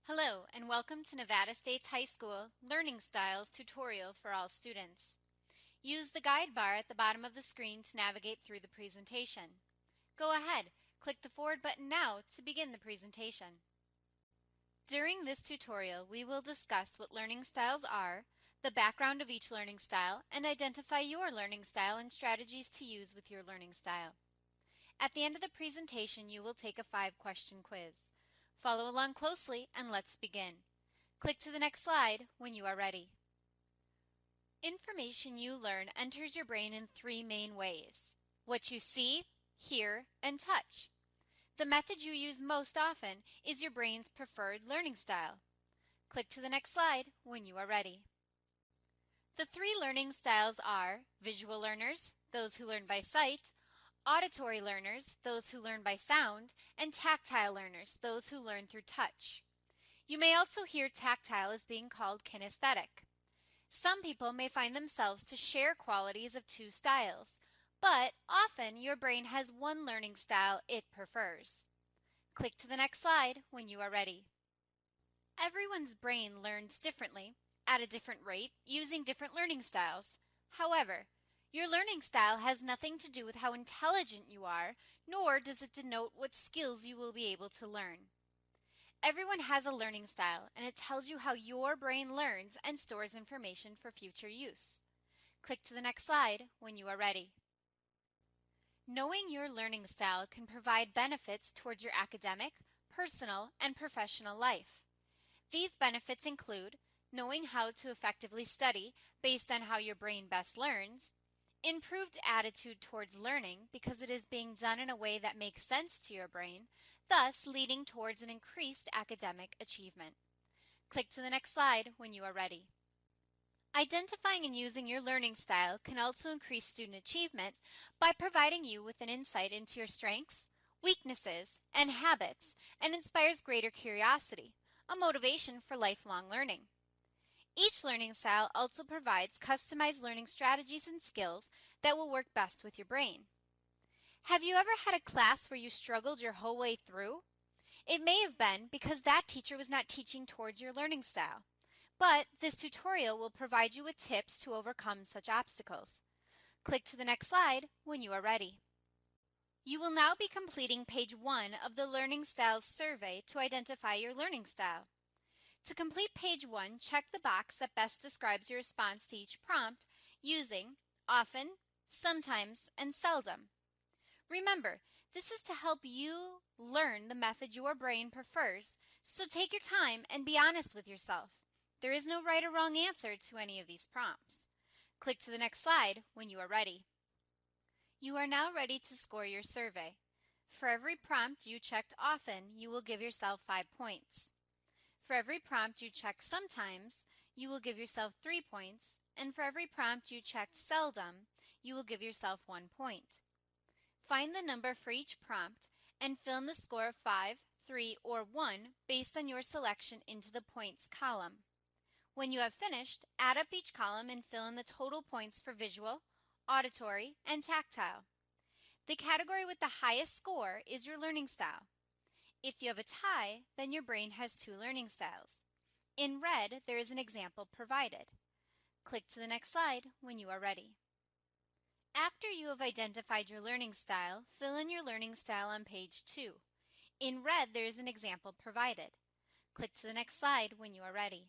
Hello, and welcome to Nevada State's High School Learning Styles tutorial for all students. Use the guide bar at the bottom of the screen to navigate through the presentation. Go ahead, click the forward button now to begin the presentation. During this tutorial, we will discuss what learning styles are, the background of each learning style, and identify your learning style and strategies to use with your learning style. At the end of the presentation, you will take a 5-question quiz. Follow along closely and let's begin. Click to the next slide when you are ready. Information you learn enters your brain in 3 main ways: what you see, hear, and touch. The method you use most often is your brain's preferred learning style. Click to the next slide when you are ready. The 3 learning styles are visual learners, those who learn by sight; auditory learners, those who learn by sound; and tactile learners, those who learn through touch. You may also hear tactile as being called kinesthetic. Some people may find themselves to share qualities of 2 styles, but often your brain has one learning style it prefers. Click to the next slide when you are ready. Everyone's brain learns differently, at a different rate, using different learning styles. However, your learning style has nothing to do with how intelligent you are, nor does it denote what skills you will be able to learn. Everyone has a learning style, and it tells you how your brain learns and stores information for future use. Click to the next slide when you are ready. Knowing your learning style can provide benefits towards your academic, personal, and professional life. These benefits include knowing how to effectively study based on how your brain best learns, improved attitude towards learning because it is being done in a way that makes sense to your brain, thus leading towards an increased academic achievement. Click to the next slide when you are ready. Identifying and using your learning style can also increase student achievement by providing you with an insight into your strengths, weaknesses, and habits, and inspires greater curiosity, a motivation for lifelong learning. Each learning style also provides customized learning strategies and skills that will work best with your brain. Have you ever had a class where you struggled your whole way through? It may have been because that teacher was not teaching towards your learning style, but this tutorial will provide you with tips to overcome such obstacles. Click to the next slide when you are ready. You will now be completing page 1 of the Learning Styles survey to identify your learning style. To complete page 1, check the box that best describes your response to each prompt using often, sometimes, and seldom. Remember, this is to help you learn the method your brain prefers, so take your time and be honest with yourself. There is no right or wrong answer to any of these prompts. Click to the next slide when you are ready. You are now ready to score your survey. For every prompt you checked often, you will give yourself 5 points. For every prompt you checked sometimes, you will give yourself 3 points, and for every prompt you checked seldom, you will give yourself 1 point. Find the number for each prompt and fill in the score of 5, 3, or 1 based on your selection into the points column. When you have finished, add up each column and fill in the total points for visual, auditory, and tactile. The category with the highest score is your learning style. If you have a tie, then your brain has 2 learning styles. In red, there is an example provided. Click to the next slide when you are ready. After you have identified your learning style, fill in your learning style on page 2. In red, there is an example provided. Click to the next slide when you are ready.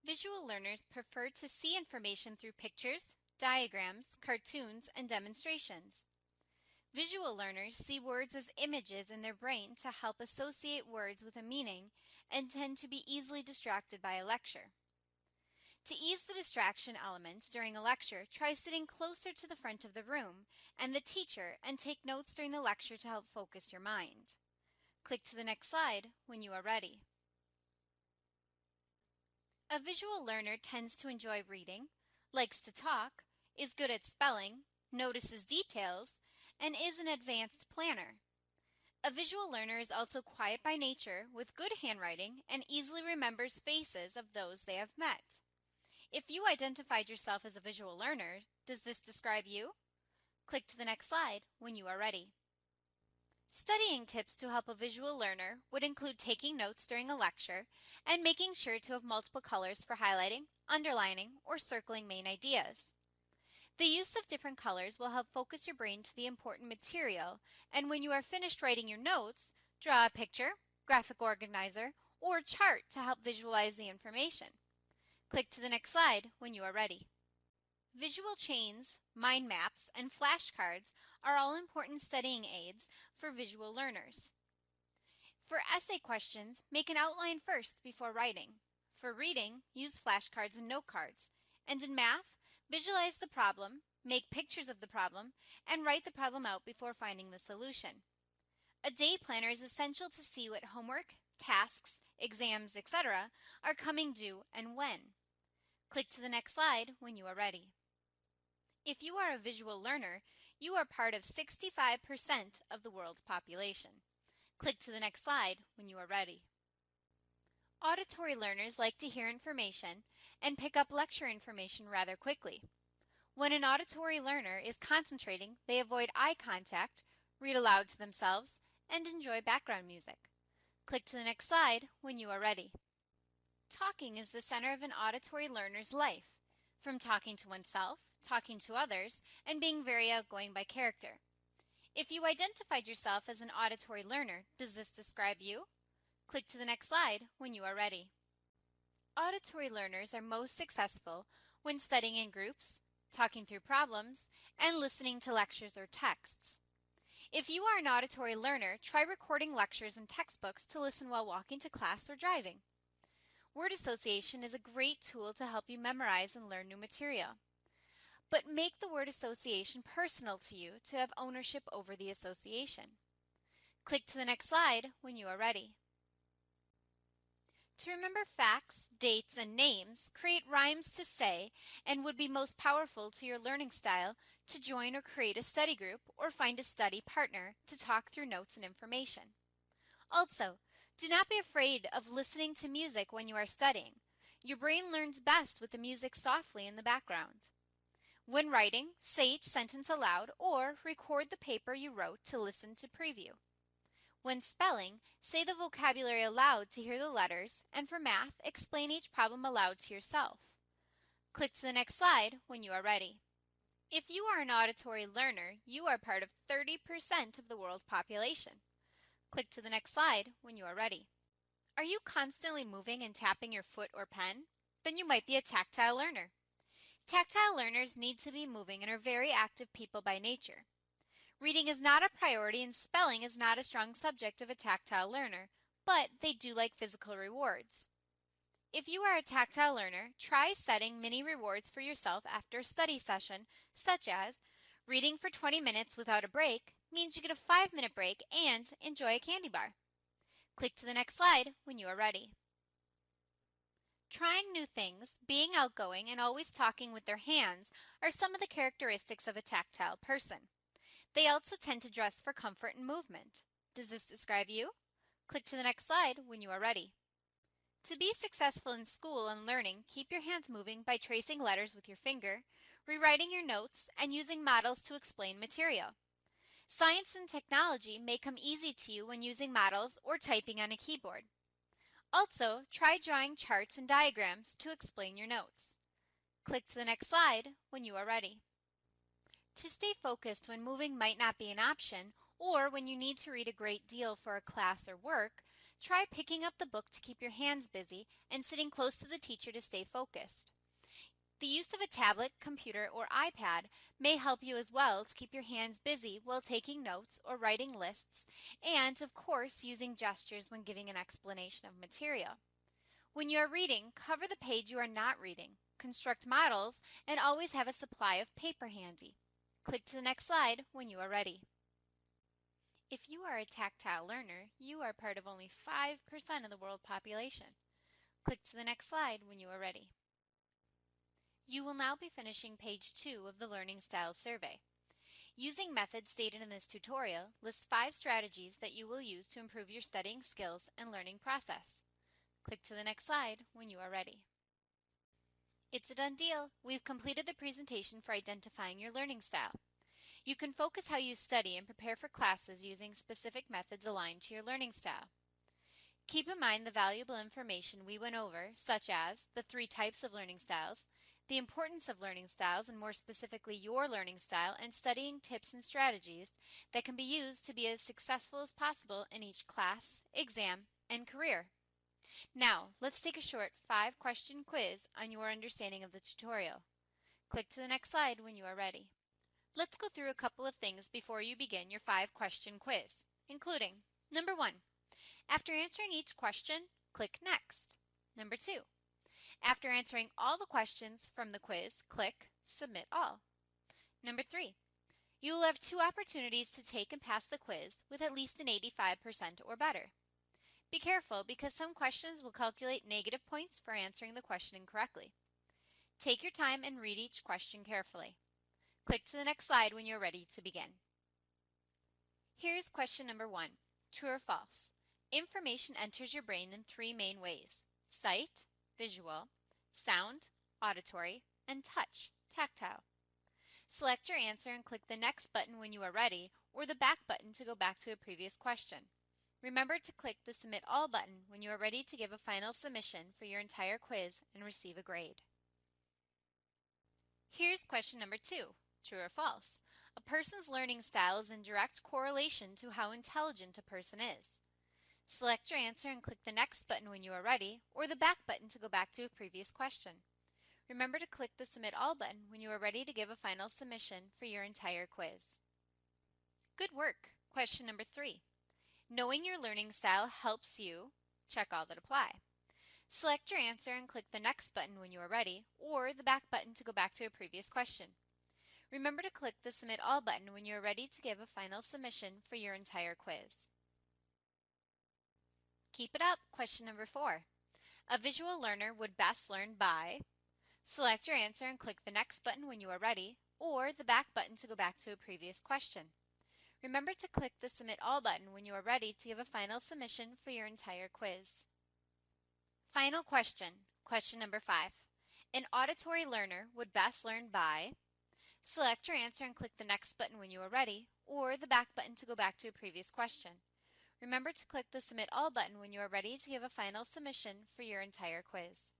Visual learners prefer to see information through pictures, diagrams, cartoons, and demonstrations. Visual learners see words as images in their brain to help associate words with a meaning and tend to be easily distracted by a lecture. To ease the distraction element during a lecture, try sitting closer to the front of the room and the teacher and take notes during the lecture to help focus your mind. Click to the next slide when you are ready. A visual learner tends to enjoy reading, likes to talk, is good at spelling, notices details, and is an advanced planner. A visual learner is also quiet by nature, with good handwriting, and easily remembers faces of those they have met. If you identified yourself as a visual learner, does this describe you? Click to the next slide when you are ready. Studying tips to help a visual learner would include taking notes during a lecture and making sure to have multiple colors for highlighting, underlining, or circling main ideas. The use of different colors will help focus your brain to the important material, and when you are finished writing your notes, draw a picture, graphic organizer, or chart to help visualize the information. Click to the next slide when you are ready. Visual chains, mind maps, and flashcards are all important studying aids for visual learners. For essay questions, make an outline first before writing. For reading, use flashcards and note cards. And in math, visualize the problem, make pictures of the problem, and write the problem out before finding the solution. A day planner is essential to see what homework, tasks, exams, etc. are coming due and when. Click to the next slide when you are ready. If you are a visual learner, you are part of 65% of the world's population. Click to the next slide when you are ready. Auditory learners like to hear information and pick up lecture information rather quickly. When an auditory learner is concentrating, they avoid eye contact, read aloud to themselves, and enjoy background music. Click to the next slide when you are ready. Talking is the center of an auditory learner's life, from talking to oneself, talking to others, and being very outgoing by character. If you identified yourself as an auditory learner, does this describe you? Click to the next slide when you are ready. Auditory learners are most successful when studying in groups, talking through problems, and listening to lectures or texts. If you are an auditory learner, try recording lectures and textbooks to listen while walking to class or driving. Word association is a great tool to help you memorize and learn new material. But make the word association personal to you to have ownership over the association. Click to the next slide when you are ready. To remember facts, dates, and names, create rhymes to say and would be most powerful to your learning style to join or create a study group or find a study partner to talk through notes and information. Also, do not be afraid of listening to music when you are studying. Your brain learns best with the music softly in the background. When writing, say each sentence aloud or record the paper you wrote to listen to preview. When spelling, say the vocabulary aloud to hear the letters, and for math, explain each problem aloud to yourself. Click to the next slide when you are ready. If you are an auditory learner, you are part of 30% of the world's population. Click to the next slide when you are ready. Are you constantly moving and tapping your foot or pen? Then you might be a tactile learner. Tactile learners need to be moving and are very active people by nature. Reading is not a priority and spelling is not a strong subject of a tactile learner, but they do like physical rewards. If you are a tactile learner, try setting mini rewards for yourself after a study session, such as reading for 20 minutes without a break means you get a 5-minute break and enjoy a candy bar. Click to the next slide when you are ready. Trying new things, being outgoing, and always talking with their hands are some of the characteristics of a tactile person. They also tend to dress for comfort and movement. Does this describe you? Click to the next slide when you are ready. To be successful in school and learning, keep your hands moving by tracing letters with your finger, rewriting your notes, and using models to explain material. Science and technology may come easy to you when using models or typing on a keyboard. Also, try drawing charts and diagrams to explain your notes. Click to the next slide when you are ready. To stay focused when moving might not be an option, or when you need to read a great deal for a class or work, try picking up the book to keep your hands busy and sitting close to the teacher to stay focused. The use of a tablet, computer, or iPad may help you as well to keep your hands busy while taking notes or writing lists, and, of course, using gestures when giving an explanation of material. When you are reading, cover the page you are not reading, construct models, and always have a supply of paper handy. Click to the next slide when you are ready. If you are a tactile learner, you are part of only 5% of the world population. Click to the next slide when you are ready. You will now be finishing page 2 of the Learning Styles Survey. Using methods stated in this tutorial, list 5 strategies that you will use to improve your studying skills and learning process. Click to the next slide when you are ready. It's a done deal. We've completed the presentation for identifying your learning style. You can focus how you study and prepare for classes using specific methods aligned to your learning style. Keep in mind the valuable information we went over, such as the 3 types of learning styles, the importance of learning styles, and more specifically your learning style, and studying tips and strategies that can be used to be as successful as possible in each class, exam, and career. Now, let's take a short 5-question quiz on your understanding of the tutorial. Click to the next slide when you are ready. Let's go through a couple of things before you begin your 5-question quiz, including number 1. After answering each question, click Next. Number 2. After answering all the questions from the quiz, click Submit All. Number 3. You will have 2 opportunities to take and pass the quiz with at least an 85% or better. Be careful because some questions will calculate negative points for answering the question incorrectly. Take your time and read each question carefully. Click to the next slide when you're ready to begin. Here's question number 1. True or false? Information enters your brain in 3 main ways: sight, visual, sound, auditory, and touch, tactile. Select your answer and click the next button when you are ready, or the back button to go back to a previous question. Remember to click the Submit All button when you are ready to give a final submission for your entire quiz and receive a grade. Here's question number 2. True or false? A person's learning style is in direct correlation to how intelligent a person is. Select your answer and click the next button when you are ready, or the back button to go back to a previous question. Remember to click the Submit All button when you are ready to give a final submission for your entire quiz. Good work! Question number 3. Knowing your learning style helps you check all that apply. Select your answer and click the next button when you are ready, or the back button to go back to a previous question. Remember to click the Submit All button when you are ready to give a final submission for your entire quiz. Keep it up! Question number 4. A visual learner would best learn by. Select your answer and click the next button when you are ready, or the back button to go back to a previous question. Remember to click the Submit All button when you are ready to give a final submission for your entire quiz. Final question. Question number 5. An auditory learner would best learn by. Select your answer and click the next button when you are ready, or the back button to go back to a previous question. Remember to click the Submit All button when you are ready to give a final submission for your entire quiz.